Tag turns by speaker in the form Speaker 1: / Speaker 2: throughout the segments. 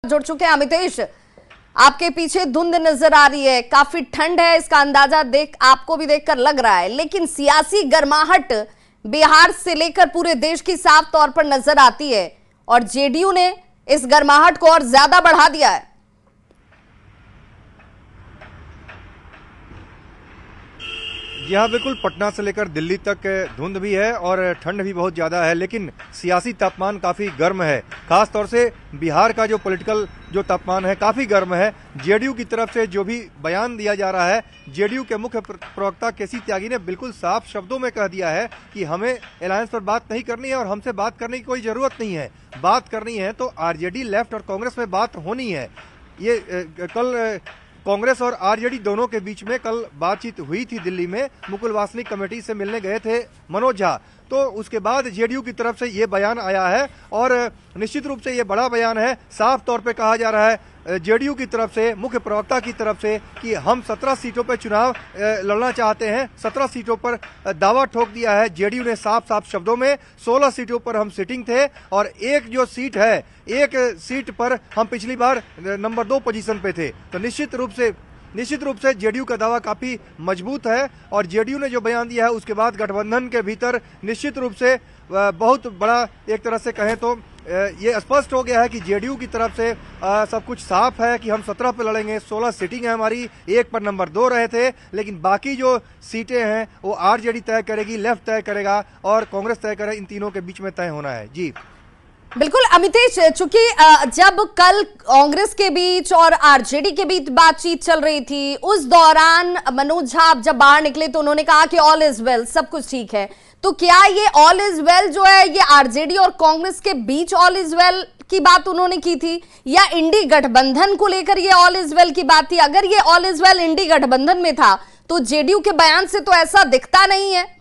Speaker 1: जुड़ चुके हैं अमितेश, आपके पीछे धुंध नजर आ रही है, काफी ठंड है, इसका अंदाजा आपको भी देखकर लग रहा है, लेकिन सियासी गर्माहट बिहार से लेकर पूरे देश की साफ तौर पर नजर आती है और जेडीयू ने इस गर्माहट को और ज्यादा बढ़ा दिया है।
Speaker 2: जी हाँ, बिल्कुल। पटना से लेकर दिल्ली तक धुंध भी है और ठंड भी बहुत ज़्यादा है, लेकिन सियासी तापमान काफ़ी गर्म है। खास तौर से बिहार का जो पॉलिटिकल जो तापमान है काफ़ी गर्म है। जेडीयू की तरफ से जो भी बयान दिया जा रहा है, जेडीयू के मुख्य प्रवक्ता केसी त्यागी ने बिल्कुल साफ शब्दों में कह दिया है कि हमें अलायंस पर बात नहीं करनी है और हमसे बात करने की कोई ज़रूरत नहीं है। बात करनी है तो आरजेडी, लेफ्ट और कांग्रेस में बात होनी है। ये कल कांग्रेस और आरजेडी दोनों के बीच में कल बातचीत हुई थी दिल्ली में। मुकुल वासनिक कमेटी से मिलने गए थे मनोज झा, तो उसके बाद जेडीयू की तरफ से ये बयान आया है और निश्चित रूप से ये बड़ा बयान है। साफ तौर पे कहा जा रहा है जेडीयू की तरफ से, मुख्य प्रवक्ता की तरफ से, कि हम 17 सीटों पर चुनाव लड़ना चाहते हैं। 17 सीटों पर दावा ठोक दिया है जेडीयू ने साफ साफ शब्दों में। 16 सीटों पर हम सिटिंग थे और एक जो सीट है, एक सीट पर हम पिछली बार नंबर 2 पोजीशन पे थे। तो निश्चित रूप से जेडीयू का दावा काफी मजबूत है और जेडीयू ने जो बयान दिया है उसके बाद गठबंधन के भीतर निश्चित रूप से बहुत बड़ा, एक तरह से कहें तो ये स्पष्ट हो गया है कि जेडीयू की तरफ से सब कुछ साफ है कि हम 17 पे लड़ेंगे। 16 सीटिंग है हमारी, एक पर नंबर 2 रहे थे, लेकिन बाकी जो सीटें हैं वो आरजेडी तय करेगी, लेफ्ट तय करेगा और कांग्रेस तय करेगा। इन तीनों के बीच में तय होना है। जी
Speaker 1: बिल्कुल अमितेश, चूंकि जब कल कांग्रेस के बीच और आरजेडी के बीच बातचीत चल रही थी, उस दौरान मनोज झा जब बाहर निकले तो उन्होंने कहा कि ऑल इज वेल, सब कुछ ठीक है। तो क्या ये ऑल इज वेल जो है ये आरजेडी और कांग्रेस के बीच ऑल इज वेल की बात उन्होंने की थी या इंडी गठबंधन को लेकर ये ऑल इज वेल की बात थी? अगर ये ऑल इज वेल इंडी गठबंधन में था तो जेडीयू के बयान से तो ऐसा दिखता नहीं है।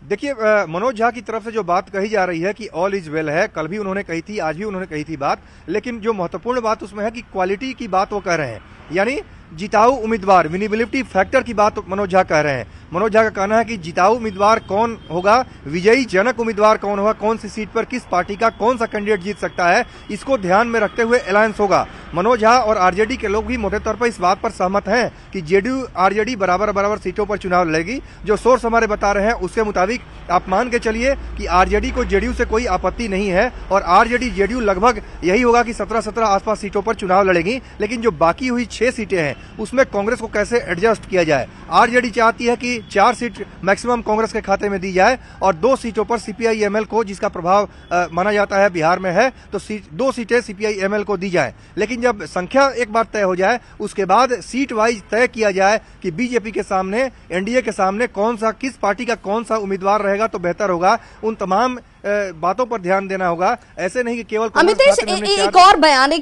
Speaker 2: देखिए, मनोज झा की तरफ से जो बात कही जा रही है कि ऑल इज वेल है, कल भी उन्होंने कही थी, आज भी उन्होंने कही थी बात, लेकिन जो महत्वपूर्ण बात उसमें है कि क्वालिटी की बात वो कह रहे हैं, यानी जिताऊ उम्मीदवार, विनेबिलिटी फैक्टर की बात मनोज झा कह रहे हैं। मनोज झा का कहना है कि जिताऊ उम्मीदवार कौन होगा, विजयी जनक उम्मीदवार कौन होगा, कौन सी सीट पर किस पार्टी का कौन सा कैंडिडेट जीत सकता है, इसको ध्यान में रखते हुए अलायंस होगा। मनोज झा और आरजेडी के लोग भी मोटे तौर पर इस बात पर सहमत हैं कि जेडीयू आरजेडी बराबर सीटों पर चुनाव लड़ेगी। जो सोर्स हमारे बता रहे हैं उसके मुताबिक आप मान के चलिए कि आरजेडी को जेडीयू से कोई आपत्ति नहीं है और आरजेडी जेडीयू लगभग यही होगा कि 17 आसपास सीटों पर चुनाव लड़ेगी। लेकिन जो बाकी हुई 6 सीटें हैं उसमें कांग्रेस को कैसे एडजस्ट किया जाए। आरजेडी चाहती है कि 4 सीट मैक्सिमम कांग्रेस के खाते में दी जाए और 2 सीटों पर सीपीआई एमएल को, जिसका प्रभाव माना जाता है बिहार में है, तो 2 सीटें सीपीआई एमएल को दी जाए। लेकिन जब संख्या एक बार तय हो जाए उसके बाद सीट वाइज तय किया जाए कि बीजेपी के सामने, एनडीए के सामने कौन सा, किस पार्टी का कौन सा उम्मीदवार रहेगा तो बेहतर होगा। उन तमाम बातों पर ध्यान देना होगा। ऐसे नहीं कि केवल
Speaker 1: अमितेश, एक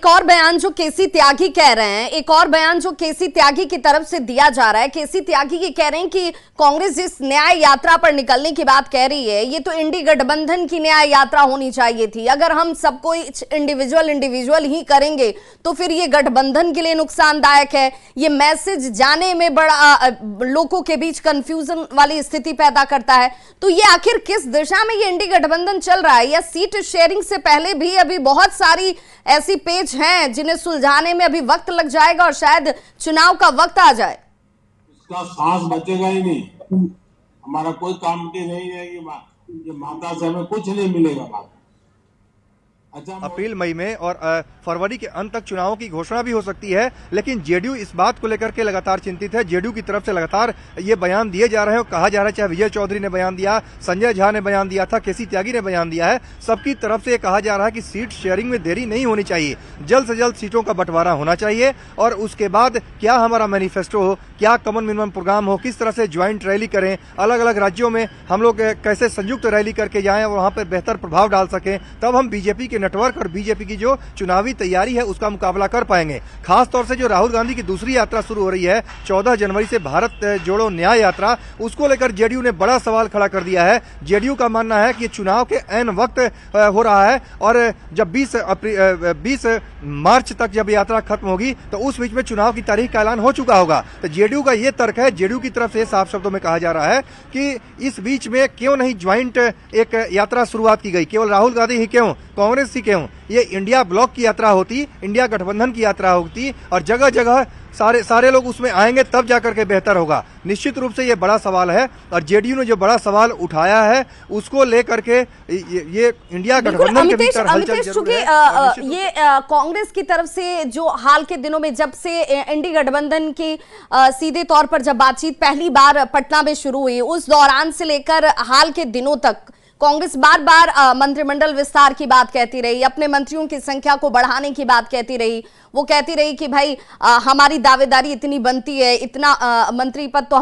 Speaker 1: और बयान जो केसी त्यागी कह रहे हैं, एक और बयान जो केसी त्यागी की तरफ से दिया जा रहा है। केसी त्यागी ये कह रहे हैं कि कांग्रेस जिस न्याय यात्रा पर निकलने की बात कह रही है, ये तो इंडी गठबंधन की न्याय यात्रा होनी चाहिए थी। अगर हम सबको इंडिविजुअल ही करेंगे तो फिर ये गठबंधन के लिए नुकसानदायक है। ये मैसेज जाने में बड़ा लोगों के बीच कंफ्यूजन वाली स्थिति पैदा करता है। तो ये आखिर किस दिशा में ये इंडी गठबंधन चल रहा है, या सीट शेयरिंग से पहले भी अभी बहुत सारी ऐसी पेच हैं जिन्हें सुलझाने में अभी वक्त लग जाएगा और शायद चुनाव का वक्त आ जाए?
Speaker 3: इसका सांस बचेगा ही नहीं। हमारा कोई काम नहीं रहेगी, माता से हमें कुछ नहीं मिलेगा।
Speaker 2: अप्रैल मई में और फरवरी के अंत तक चुनावों की घोषणा भी हो सकती है, लेकिन जेडीयू इस बात को लेकर के लगातार चिंतित है। जेडीयू की तरफ से लगातार ये बयान दिए जा रहे हैं और कहा जा रहा है, चाहे विजय चौधरी ने बयान दिया, संजय झा ने बयान दिया था, केसी त्यागी ने बयान दिया है, सबकी तरफ से ये कहा जा रहा है कि सीट शेयरिंग में देरी नहीं होनी चाहिए, जल्द से जल्द सीटों का बंटवारा होना चाहिए और उसके बाद क्या हमारा मैनिफेस्टो हो, क्या कॉमन मिनिमम प्रोग्राम हो, किस तरह से ज्वाइंट रैली करें, अलग अलग राज्यों में हम लोग कैसे संयुक्त रैली करके जाएं और वहां पर बेहतर प्रभाव डाल सकें, तब हम बीजेपी के नेटवर्क और बीजेपी की जो चुनावी तैयारी है उसका मुकाबला कर पाएंगे। खास तौर से जो राहुल गांधी की दूसरी यात्रा शुरू हो रही है 14 जनवरी से, भारत जोड़ो न्याय यात्रा, उसको लेकर जेडीयू ने बड़ा सवाल खड़ा कर दिया है। जेडीयू का मानना है कि चुनाव के ऐन वक्त हो रहा है और जब 20 मार्च तक जब यात्रा खत्म होगी तो उस बीच में चुनाव की तारीख का ऐलान हो चुका होगा। तो जेडीयू का ये तर्क है, जेडीयू की तरफ से साफ शब्दों में कहा जा रहा है कि इस बीच में क्यों नहीं ज्वाइंट एक यात्रा शुरुआत की गई, केवल राहुल गांधी ही क्यों, कांग्रेस ही क्यों, ये इंडिया ब्लॉक की यात्रा होती, इंडिया गठबंधन की यात्रा होती और जगह जगह सारे लोग उसमें आएंगे तब जाकर के बेहतर होगा। निश्चित रूप से ये बड़ा सवाल है और जेडीयू ने जो बड़ा सवाल उठाया है उसको लेकर के ये इंडिया गठबंधन के भीतर हलचल जरूर है।
Speaker 1: ये कांग्रेस की तरफ से जो हाल के दिनों में जब से इंडी गठबंधन की सीधे तौर पर जब बातचीत पहली बार पटना में शुरू हुई, उस दौरान से लेकर हाल के दिनों तक कांग्रेस बार बार मंत्रिमंडल विस्तार की बात कहती रही, अपने मंत्रियों की संख्या को बढ़ाने की बात कहती रही। वो कहती रही कि भाई हमारी दावेदारी इतनी बनती है, इतना मंत्री पद तो